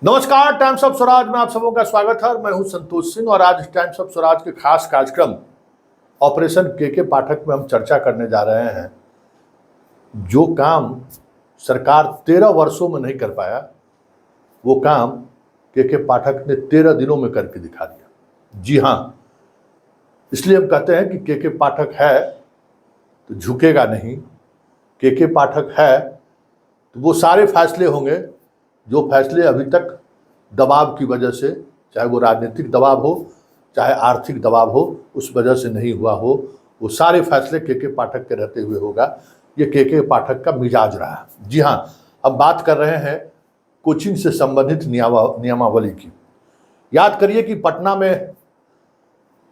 नमस्कार, times of Swaraj में आप सबों का स्वागत है। मैं हूं संतोष सिंह और आज टाइम्स ऑफ स्वराज के खास कार्यक्रम ऑपरेशन के पाठक में हम चर्चा करने जा रहे हैं। जो काम सरकार 13 वर्षों में नहीं कर पाया, वो काम के पाठक ने 13 दिनों में करके दिखा दिया। जी हाँ, इसलिए हम कहते हैं कि के पाठक है तो झुकेगा नहीं। के पाठक है तो वो सारे फैसले होंगे जो फैसले अभी तक दबाव की वजह से, चाहे वो राजनीतिक दबाव हो चाहे आर्थिक दबाव हो, उस वजह से नहीं हुआ हो, वो सारे फैसले के पाठक के रहते हुए होगा। ये के पाठक का मिजाज रहा है। जी हाँ, अब बात कर रहे हैं कोचिंग से संबंधित नियमावली की। याद करिए कि पटना में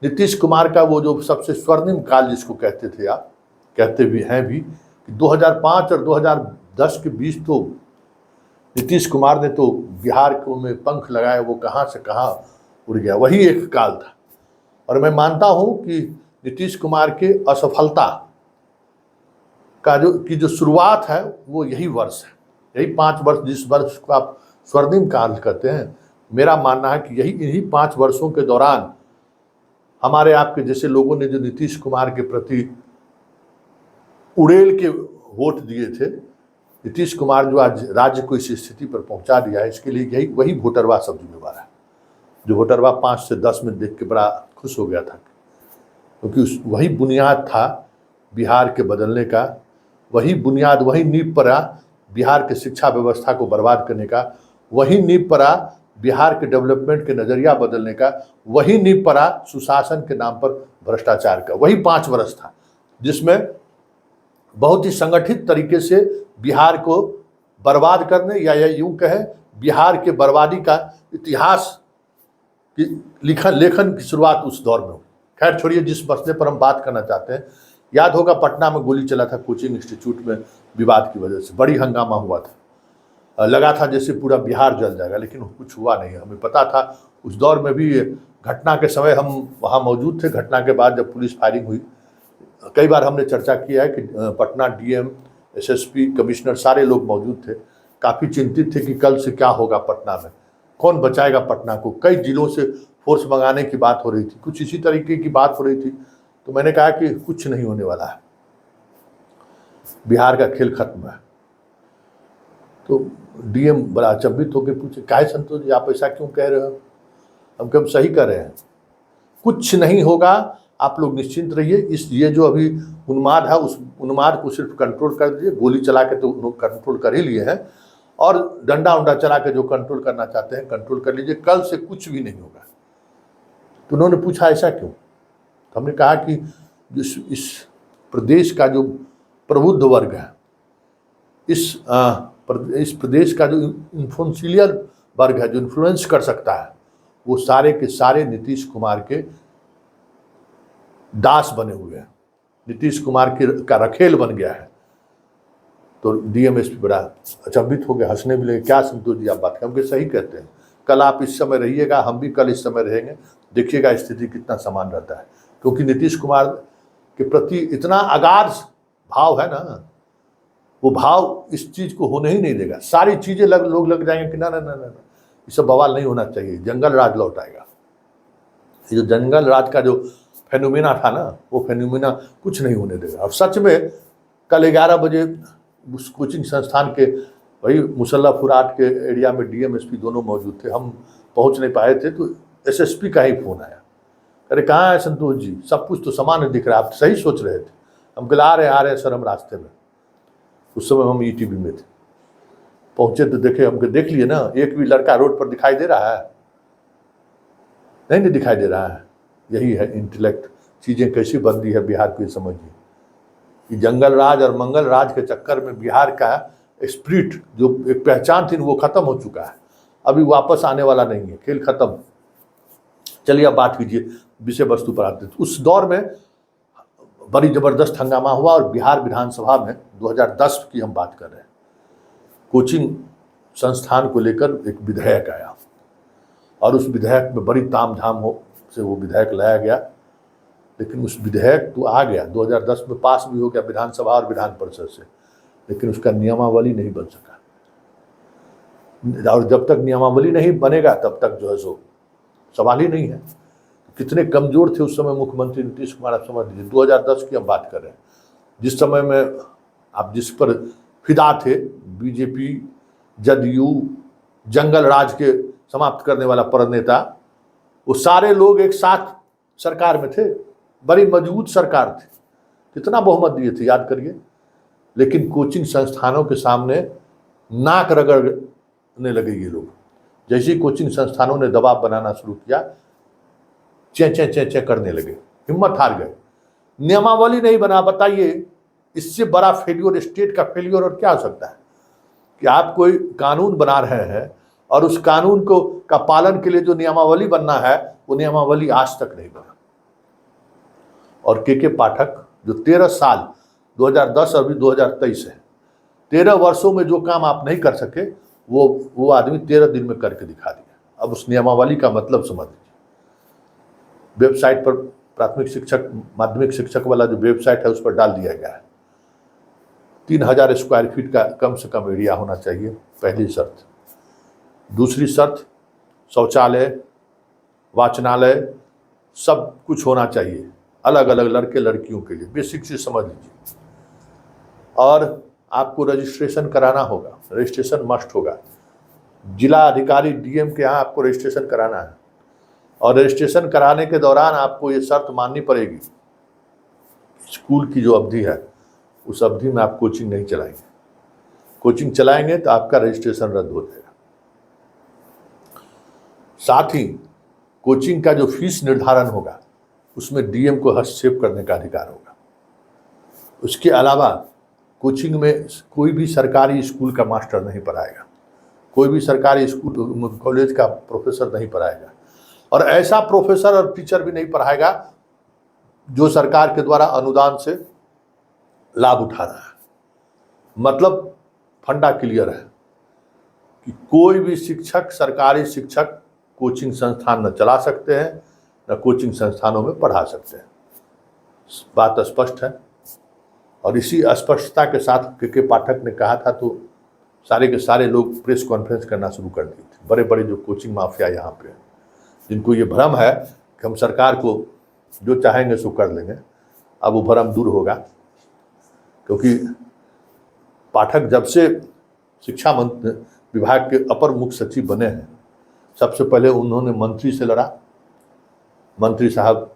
नीतीश कुमार का वो जो सबसे स्वर्णिम काल जिसको कहते थे, आप कहते भी हैं भी, 2005 और 2010 के बीच तो नीतीश कुमार ने तो बिहार को में पंख लगाए, वो कहाँ से कहाँ उड़ गया। वही एक काल था और मैं मानता हूँ कि नीतीश कुमार के असफलता का जो शुरुआत है वो यही वर्ष है, यही 5 वर्ष, जिस वर्ष को आप स्वर्णिम काल कहते हैं। मेरा मानना है कि इन्हीं 5 वर्षों के दौरान हमारे आपके जैसे लोगों ने जो नीतीश कुमार के प्रति उड़ेल के वोट दिए थे, नीतीश कुमार जो आज राज्य को इस स्थिति पर पहुंचा दिया है, इसके लिए वही वोटरवा सब जिम्मेवार है। जो वोटरवा 5 से 10 में देख के बड़ा खुश हो गया था, क्योंकि वही बुनियाद था बिहार के बदलने का, वही बुनियाद, वही नींव पड़ा बिहार के शिक्षा व्यवस्था को बर्बाद करने का, वही नींव पड़ा बिहार के डेवलपमेंट के नज़रिया बदलने का, वही नींव पड़ा सुशासन के नाम पर भ्रष्टाचार का। वही 5 वर्ष था जिसमें बहुत ही संगठित तरीके से बिहार को बर्बाद करने, या यूं कहें बिहार के बर्बादी का इतिहास की लेखन की शुरुआत उस दौर में हुई। खैर छोड़िए, जिस मसले पर हम बात करना चाहते हैं, याद होगा पटना में गोली चला था कोचिंग इंस्टीट्यूट में विवाद की वजह से, बड़ी हंगामा हुआ था, लगा था जैसे पूरा बिहार जल जाएगा, लेकिन कुछ हुआ नहीं। हमें पता था उस दौर में भी, घटना के समय हम वहाँ मौजूद थे। घटना के बाद जब पुलिस फायरिंग हुई, कई बार हमने चर्चा किया है कि पटना डीएम, एसएसपी, कमिश्नर सारे लोग मौजूद थे, काफ़ी चिंतित थे कि कल से क्या होगा पटना में, कौन बचाएगा पटना को। कई जिलों से फोर्स मंगाने की बात हो रही थी, कुछ इसी तरीके की बात हो रही थी। तो मैंने कहा कि कुछ नहीं होने वाला है, बिहार का खेल खत्म है। तो डीएम बड़ा अचंभित होकर पूछे, काहे संतोष जी आप ऐसा क्यों कह रहे हो? हम कब सही कर रहे हैं, कुछ नहीं होगा, आप लोग निश्चिंत रहिए। ये जो अभी उन्माद है, उस उन्माद को सिर्फ कंट्रोल कर दीजिए। गोली चला के तो लोग कंट्रोल कर ही लिए हैं, और डंडा उंडा चला के जो कंट्रोल करना चाहते हैं कंट्रोल कर लीजिए, कल से कुछ भी नहीं होगा। तो उन्होंने पूछा ऐसा क्यों? तो हमने कहा कि इस प्रदेश का जो प्रबुद्ध वर्ग है, इस प्रदेश का जो इन्फ्लुएंशियल वर्ग है, जो इन्फ्लुएंस कर सकता है, वो सारे के सारे नीतीश कुमार के दास बने हुए हैं, नीतीश कुमार का रखेल बन गया है। तो डीएमएसपी बड़ा अचंभित हो गया, हंसने भी लगे। क्या संतोष जी आप बात हमके सही कहते हैं, कल आप इस समय रहिएगा, हम भी कल इस समय रहेंगे, देखिएगा स्थिति कितना समान रहता है। क्योंकि नीतीश कुमार के प्रति इतना अगाध भाव है ना, वो भाव इस चीज़ को होने ही नहीं देगा। सारी चीज़ें लोग लग जाएंगे कि ना ना ना ना, ये सब बवाल नहीं होना चाहिए, जंगल राज लौट आएगा। ये जो जंगल राज का जो फेनोमेना था ना, वो फेनोमेना कुछ नहीं होने देगा। और सच में कल 11 बजे उस कोचिंग संस्थान के वही मुसल्ला फुराट के एरिया में डीएमएसपी दोनों मौजूद थे। हम पहुंच नहीं पाए थे, तो एसएसपी का ही फ़ोन आया, अरे कहाँ है संतोष जी, सब कुछ तो सामान्य दिख रहा है, आप सही सोच रहे थे। हम कल आ रहे हैं सर, हम रास्ते में। उस समय हम ईटीवी में थे, पहुँचे तो देखे, हमको देख लिए ना, एक भी लड़का रोड पर दिखाई दे रहा है? नहीं दिखाई दे रहा है। यही है इंटेलेक्ट, चीज़ें कैसी बनती है बिहार की, समझिए कि जंगल राज और मंगल राज के चक्कर में बिहार का स्पिरिट, जो एक पहचान थी, वो खत्म हो चुका है, अभी वापस आने वाला नहीं है, खेल खत्म। चलिए अब बात कीजिए, विषय वस्तु पर आते हैं। उस दौर में बड़ी ज़बरदस्त हंगामा हुआ और बिहार विधानसभा में 2010 की हम बात कर रहे हैं, कोचिंग संस्थान को लेकर एक विधेयक आया, और उस विधेयक में बड़ी तामझाम से वो विधेयक लाया गया। लेकिन उस विधेयक तो आ गया, 2010 में पास भी हो गया विधानसभा और विधान परिषद से, लेकिन उसका नियमावली नहीं बन सका। और जब तक नियमावली नहीं बनेगा तब तक जो है सो सवाल ही नहीं है। कितने कमजोर थे उस समय मुख्यमंत्री नीतीश कुमार, आप समझ लीजिए। 2010 की हम बात कर रहे हैं, जिस समय में आप जिस पर फिदा थे, बीजेपी, जदयू, जंगल राज के समाप्त करने वाला प्रणेता, वो सारे लोग एक साथ सरकार में थे, बड़ी मजबूत सरकार थी, कितना बहुमत दिए थे याद करिए। लेकिन कोचिंग संस्थानों के सामने नाक रगड़ने लगे ये लोग। जैसे ही कोचिंग संस्थानों ने दबाव बनाना शुरू किया, चे चे चे चे करने लगे, हिम्मत हार गए। नियमावली नहीं बना, बताइए इससे बड़ा फेल्योर, स्टेट का फेल्योर और क्या हो सकता है कि आप कोई कानून बना रहे हैं और उस कानून को का पालन के लिए जो नियमावली बनना है वो नियमावली आज तक नहीं बना। और के पाठक जो 13 साल 2010 और अभी 2023 है, 13 वर्षों में जो काम आप नहीं कर सके वो आदमी 13 दिन में करके दिखा दिया। अब उस नियमावली का मतलब समझ लीजिए। वेबसाइट पर प्राथमिक शिक्षक, माध्यमिक शिक्षक वाला जो वेबसाइट है उस पर डाल दिया गया है 3000 स्क्वायर फीट का कम से कम एरिया होना चाहिए, पहली शर्त। दूसरी शर्त, शौचालय, वाचनालय सब कुछ होना चाहिए, अलग अलग लड़के लड़कियों के लिए, बेसिक चीज समझ लीजिए। और आपको रजिस्ट्रेशन कराना होगा, रजिस्ट्रेशन मस्ट होगा। जिला अधिकारी डीएम के यहाँ आपको रजिस्ट्रेशन कराना है, और रजिस्ट्रेशन कराने के दौरान आपको ये शर्त माननी पड़ेगी, स्कूल की जो अवधि है उस अवधि में आप कोचिंग नहीं चलाएंगे। कोचिंग चलाएंगे तो आपका रजिस्ट्रेशन रद्द हो जाएगा। साथ ही कोचिंग का जो फीस निर्धारण होगा उसमें डीएम को हस्तक्षेप करने का अधिकार होगा। उसके अलावा कोचिंग में कोई भी सरकारी स्कूल का मास्टर नहीं पढ़ाएगा, कोई भी सरकारी स्कूल कॉलेज का प्रोफेसर नहीं पढ़ाएगा, और ऐसा प्रोफेसर और टीचर भी नहीं पढ़ाएगा जो सरकार के द्वारा अनुदान से लाभ उठा रहा है। मतलब फंडा क्लियर है कि कोई भी शिक्षक, सरकारी शिक्षक कोचिंग संस्थान न चला सकते हैं, न कोचिंग संस्थानों में पढ़ा सकते हैं। बात स्पष्ट है। और इसी स्पष्टता के साथ के पाठक ने कहा था तो सारे के सारे लोग प्रेस कॉन्फ्रेंस करना शुरू कर दी थी। बड़े बड़े जो कोचिंग माफिया यहाँ पे हैं, जिनको ये भ्रम है कि हम सरकार को जो चाहेंगे सो कर लेंगे, अब वो भ्रम दूर होगा। क्योंकि पाठक जब से शिक्षा विभाग के अपर मुख्य सचिव बने हैं, सबसे पहले उन्होंने मंत्री से लड़ा, मंत्री साहब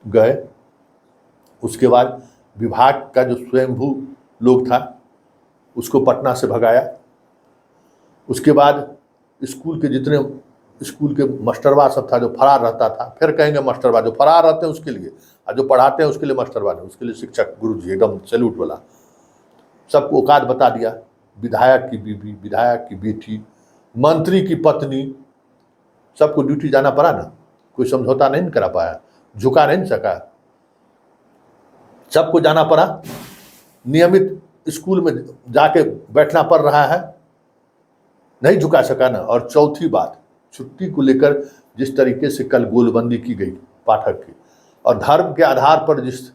गए। उसके बाद विभाग का जो स्वयंभू लोग था उसको पटना से भगाया। उसके बाद स्कूल के जितने स्कूल के मास्टरवा सब था जो फरार रहता था, फिर कहेंगे मास्टरवा, जो फरार रहते हैं उसके लिए, और जो पढ़ाते हैं उसके लिए मास्टरवा नहीं, उसके लिए शिक्षक, गुरु जी, एकदम सैल्यूट वाला। सबको औकात बता दिया। विधायक की बीवी, विधायक की बेटी, मंत्री की पत्नी, सबको ड्यूटी जाना पड़ा ना। कोई समझौता नहीं करा पाया, झुका नहीं सका, सबको जाना पड़ा। नियमित स्कूल में जाके बैठना पड़ रहा है, नहीं झुका सका ना। और चौथी बात, छुट्टी को लेकर जिस तरीके से कल गोलबंदी की गई पाठक की, और धर्म के आधार पर जिस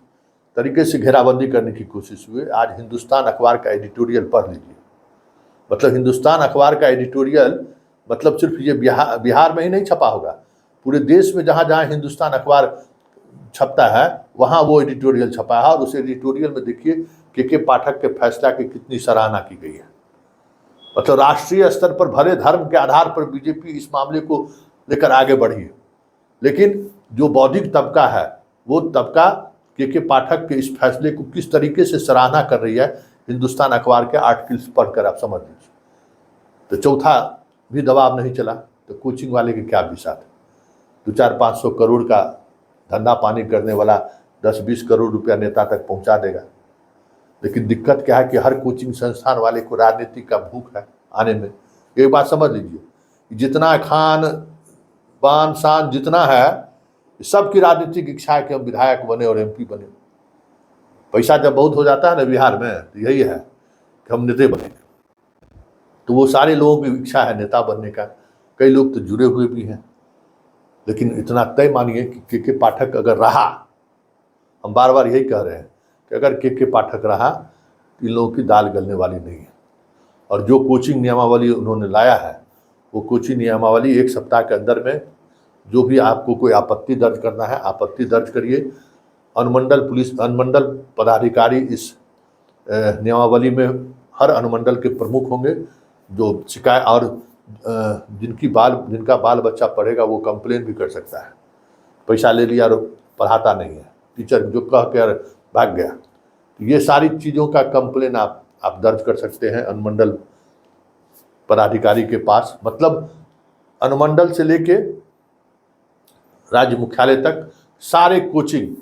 तरीके से घेराबंदी करने की कोशिश हुई, आज हिंदुस्तान अखबार का एडिटोरियल पढ़ लीजिए। मतलब हिंदुस्तान अखबार का एडिटोरियल, मतलब सिर्फ ये बिहार में ही नहीं छपा होगा, पूरे देश में जहाँ जहाँ हिंदुस्तान अखबार छपता है वहाँ वो एडिटोरियल छपा है। और उस एडिटोरियल में देखिए के पाठक के फैसला की कितनी सराहना की गई है। मतलब राष्ट्रीय स्तर पर भले धर्म के आधार पर बीजेपी इस मामले को लेकर आगे बढ़ी है, लेकिन जो बौद्धिक तबका है वो तबका के पाठक के इस फैसले को किस तरीके से सराहना कर रही है, हिंदुस्तान अखबार के आर्टिकल्स पढ़कर आप समझ लीजिए। तो चौथा भी दबाव नहीं चला तो कोचिंग वाले के क्या विसात। 200-500 करोड़ का धंधा पानी करने वाला 10-20 करोड़ रुपया नेता तक पहुंचा देगा। लेकिन दिक्कत क्या है कि हर कोचिंग संस्थान वाले को राजनीति का भूख है आने में। एक बात समझ लीजिए, जितना खान पान शान जितना है, सबकी राजनीतिक इच्छा है कि हम विधायक बने और एमपी बने। पैसा जब बहुत हो जाता है ना बिहार में, तो यही है कि हम नेता बनेंगे। तो वो सारे लोगों की इच्छा है नेता बनने का। कई लोग तो जुड़े हुए भी हैं। लेकिन इतना तय मानिए कि के पाठक अगर रहा, हम बार बार यही कह रहे हैं कि अगर के पाठक रहा तो इन लोगों की दाल गलने वाली नहीं है। और जो कोचिंग नियमावली उन्होंने लाया है वो कोचिंग नियमावली 1 सप्ताह के अंदर में जो भी आपको कोई आपत्ति दर्ज करना है, आपत्ति दर्ज करिए। अनुमंडल पदाधिकारी इस नियमावली में हर अनुमंडल के प्रमुख होंगे, जो शिकायत और जिनका बाल बच्चा पढ़ेगा वो कंप्लेन भी कर सकता है। पैसा ले लिया और पढ़ाता नहीं है, टीचर जो कह कर भाग गया, तो ये सारी चीज़ों का कंप्लेन आप दर्ज कर सकते हैं अनुमंडल पदाधिकारी के पास। मतलब अनुमंडल से लेके राज्य मुख्यालय तक सारे कोचिंग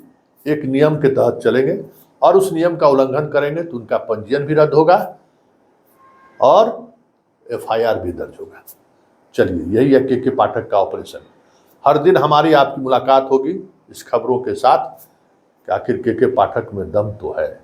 एक नियम के तहत चलेंगे, और उस नियम का उल्लंघन करेंगे तो उनका पंजीयन भी रद्द होगा और FIR भी दर्ज होगा। चलिए, यही है के पाठक का ऑपरेशन। हर दिन हमारी आपकी मुलाकात होगी इस खबरों के साथ कि आखिर के पाठक में दम तो है।